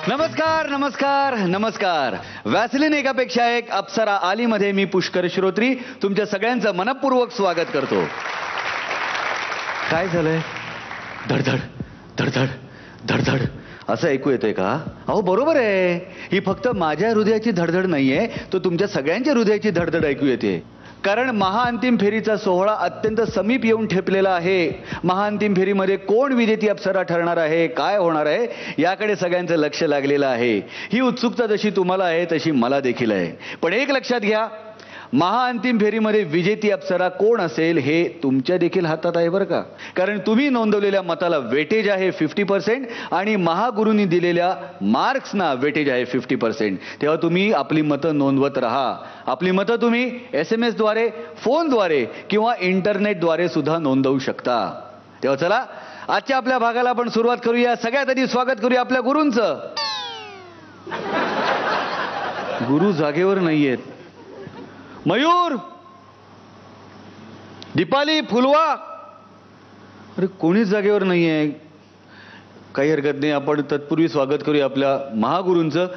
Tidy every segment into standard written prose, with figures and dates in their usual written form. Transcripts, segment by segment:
नमस्कार नमस्कार नमस्कार. वॅसलीन एकापेक्षा एक अप्सरा आली मध्ये मी पुष्कर श्रोत्री तुमच्या सगळ्यांचं मनपूर्वक स्वागत करतो. काय झालंय? धडधड धडधड धडधड असं ऐकू येतंय का? अहो बरोबर आहे, ही फक्त माझ्या हृदयाची धडधड नाहीये, तो तुमच्या सगळ्यांच्या हृदयाची धडधड ऐकू येते. कारण महाअंतिम फेरीचा सोहळा अत्यंत समीप येऊन ठेपलेला आहे. महाअंतिम फेरीमध्ये कोण विजेती अप्सरा ठरणार आहे, काय होणार आहे, याकडे सगळ्यांचं लक्ष लागलेलं आहे. ही उत्सुकता जशी तुम्हाला आहे तशी मला देखील आहे. पण एक लक्षात घ्या, महाअंतिम फेरीमध्ये विजेती अप्सरा कोण असेल हे तुमच्या देखील हातात आहे बरं का. कारण तुम्ही नोंदवलेल्या मताला वेटेज आहे 50% आणि महागुरूंनी दिलेल्या मार्क्सना वेटेज आहे 50%. तेव्हा तुम्ही आपली मतं नोंदवत राहा. आपली मतं तुम्ही SMS द्वारे, फोनद्वारे किंवा इंटरनेटद्वारे सुद्धा नोंदवू शकता. तेव्हा चला आजच्या आपल्या भागाला आपण सुरुवात करूया. सगळ्यात आधी स्वागत करूया आपल्या गुरूंचं. गुरु जागेवर नाहीयेत. मयूर, दीपाली, फुलवा, अरे कोणीच जागेवर नाहीये. काही हरकत नाही, आपण तत्पूर्वी स्वागत करूया आपल्या महागुरूंचं.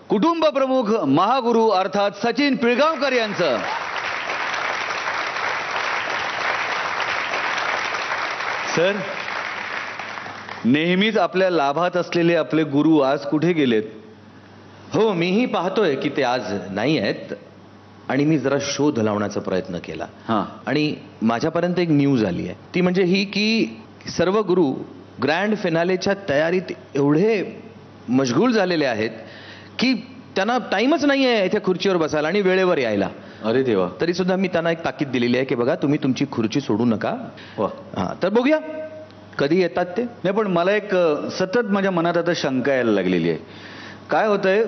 कुटुंब प्रमुख महागुरु अर्थात सचिन पिळगावकर यांचं. सर, नेहमीच आपल्या लाभात असलेले आपले गुरु आज कुठे गेलेत? हो, मीही पाहतोय की ते आज नाही आहेत आणि मी जरा शोध लावण्याचा प्रयत्न केला. आणि माझ्यापर्यंत एक न्यूज आली आहे, ती म्हणजे ही की सर्व गुरु ग्रँड फिनालेच्या तयारीत एवढे मशगूल झालेले आहेत की त्यांना टाइमच नाही आहे इथे खुर्चीवर बसायला आणि वेळेवर यायला. अरे देवा. तरी सुद्धा मी त्यांना एक ताकीद दिलेली आहे की बघा, तुम्ही तुमची खुर्ची सोडू नका. तर बघूया कधी येतात ते. नाही, पण मला एक सतत माझ्या मनात आता शंका यायला लागलेली आहे. काय होतंय,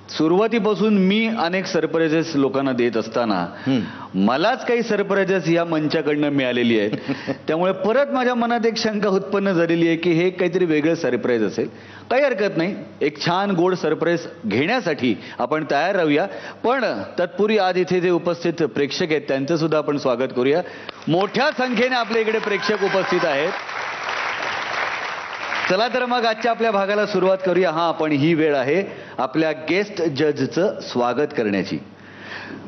सुरुवातीपासून मी अनेक सरप्राइजेस लोकांना देत असताना मलाच काही सरप्राइजेस या मंचाकडनं मिळालेली आहेत. त्यामुळे परत माझ्या मनात एक शंका उत्पन्न झालेली आहे की हे काहीतरी वेगळं सरप्राईज असेल. काही हरकत नाही, एक छान गोड सरप्राईज घेण्यासाठी आपण तयार राहूया. पण तत्पूर्वी आज इथे जे उपस्थित प्रेक्षक आहेत त्यांचं सुद्धा आपण स्वागत करूया. मोठ्या संख्येने आपल्या इकडे प्रेक्षक उपस्थित आहेत. चला तर मग आजच्या आपल्या भागाला सुरुवात करूया. पण ही वेळ आहे आपल्या गेस्ट जजचं स्वागत करण्याची.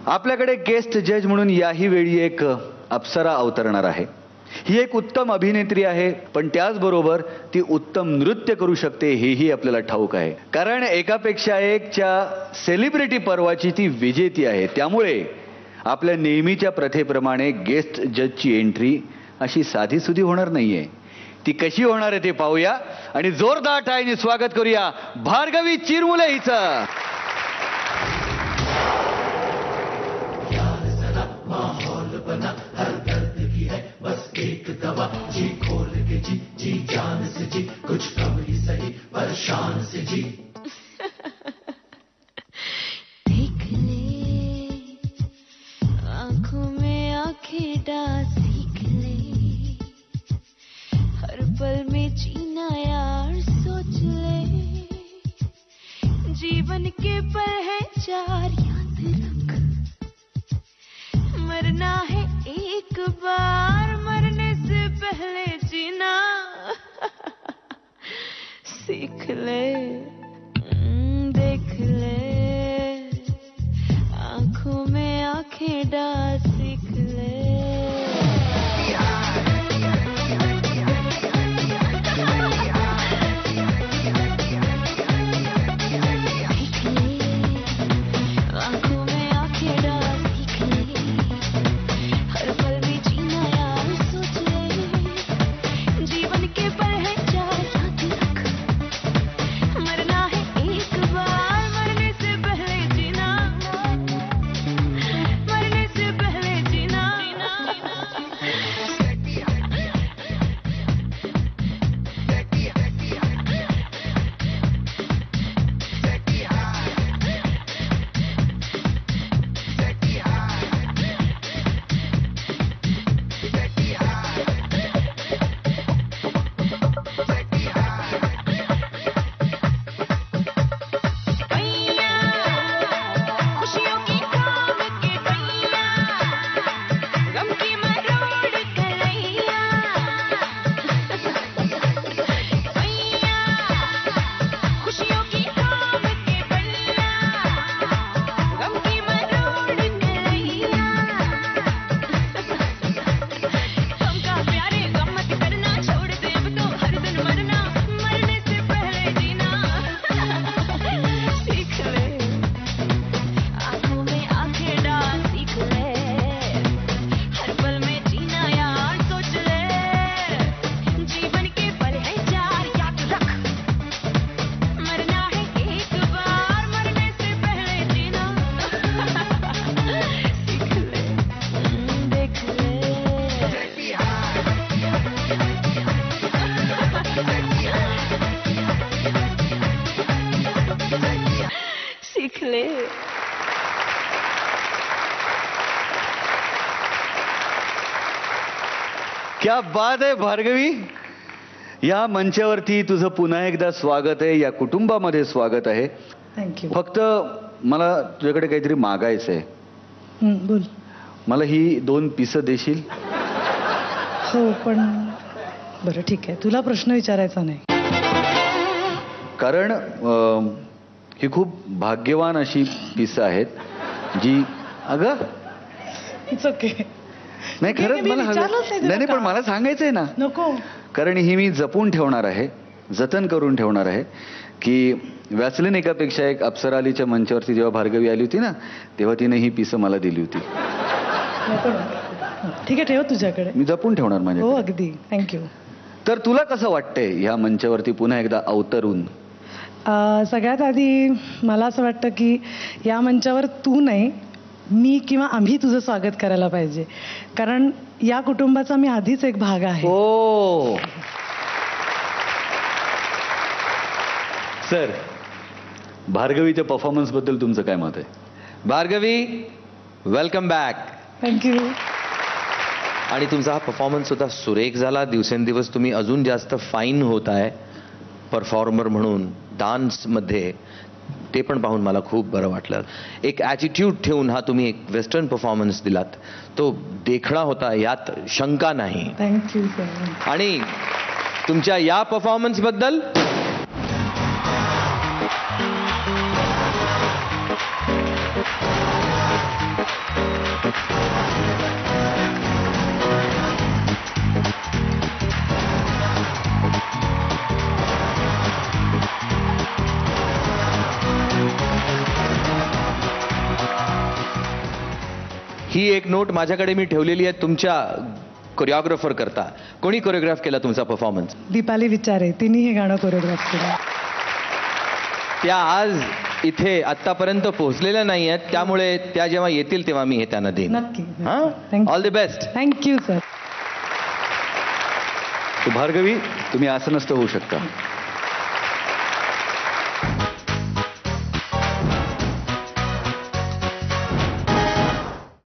आपल्याकडे गेस्ट जज म्हणून याही वेळी एक अप्सरा अवतरणार आहे. ही एक उत्तम अभिनेत्री आहे, पण त्याचबरोबर ती उत्तम नृत्य करू शकते हेही आपल्याला ठाऊक आहे. कारण एकापेक्षा एकच्या सेलिब्रिटी पर्वाची ती विजेती आहे. त्यामुळे आपल्या नेहमीच्या प्रथेप्रमाणे गेस्ट जजची एंट्री अशी साधीसुधी होणार नाहीये. ती कशी होणार आहे ते पाहूया आणि जोरदार टाळ्यांनी स्वागत करूया भार्गवी चिरमुले हिचं. आंखों में आंखें डाल पल में जीना यार सोच ले. जीवन के पल है चार, याद रख. मरना है एक बार, मरने से पहले जीना सीख ले. देख ले, आंखों में आंखें डाल सीख ले. मरने से पहले क्या बात आहे भार्गवी. या मंचावरती तुझं पुन्हा एकदा स्वागत आहे, या कुटुंबामध्ये स्वागत आहे. थँक्यू. फक्त मला तुझ्याकडे काहीतरी मागायचं आहे. बोल. मला ही 2 पिसं देशील? हो पण बरं ठीक आहे, तुला प्रश्न विचारायचा नाही. कारण ही खूप भाग्यवान अशी पिसं आहेत जी अगं इट्स ओके. नाही खरंच मी मला विचारलंच नाही तुला नाही पण का? मला सांगायचंय ना. नको. कारण ही मी जपून ठेवणार आहे, जतन करून ठेवणार आहे की व्हॅसलिन एकापेक्षा एक अप्सरा अलीच्या मंचावरती जेव्हा भार्गवी आली होती ना, तेव्हा तिने ही पिसं मला दिली होती. नको. ठीक आहे, ठेव तुझ्याकडे. मी जपून ठेवणार हो माझ्या. अगदी. थँक्यू. तर तुला कसं वाटतंय ह्या मंचावरती पुन्हा एकदा अवतरून? सगळ्यात आधी मला असं वाटतं की या मंचावर तू नाही, मी किंवा आम्ही तुझं स्वागत करायला पाहिजे. कारण या कुटुंबाचा मी आधीच एक भाग आहे. हो सर, भार्गवीच्या परफॉर्मन्स बद्दल तुमचं काय मत आहे? Bhargavi, welcome back. थँक्यू. आणि तुमचा हा परफॉर्मन्स सुद्धा सुरेख झाला. दिवसेंदिवस तुम्ही अजून जास्त फाईन होत आहे परफॉर्मर म्हणून डान्समध्ये. ते पण पाहून मला खूप बरं वाटलं. एक ॲटिट्यूड ठेवून हा तुम्ही एक वेस्टर्न परफॉर्मन्स दिलात, तो देखणा होता, यात शंका नाही. Thank you sir. आणि तुमच्या या परफॉर्मन्सबद्दल ही एक नोट माझ्याकडे मी ठेवलेली आहे तुमच्या कोरिओग्राफर करता. कोणी कोरिओग्राफ केला तुमचा परफॉर्मन्स? दीपाली विचारे, तिने हे गाणं कोरिओग्राफ केलं. त्या आज इथे आतापर्यंत पोहोचलेल्या नाही आहेत, त्यामुळे त्या जेव्हा येतील तेव्हा मी हे त्यांना देईन. नक्की. हां, all the best. Thank you sir. Bhargavi, तुम्ही आसनस्थ होऊ शकता.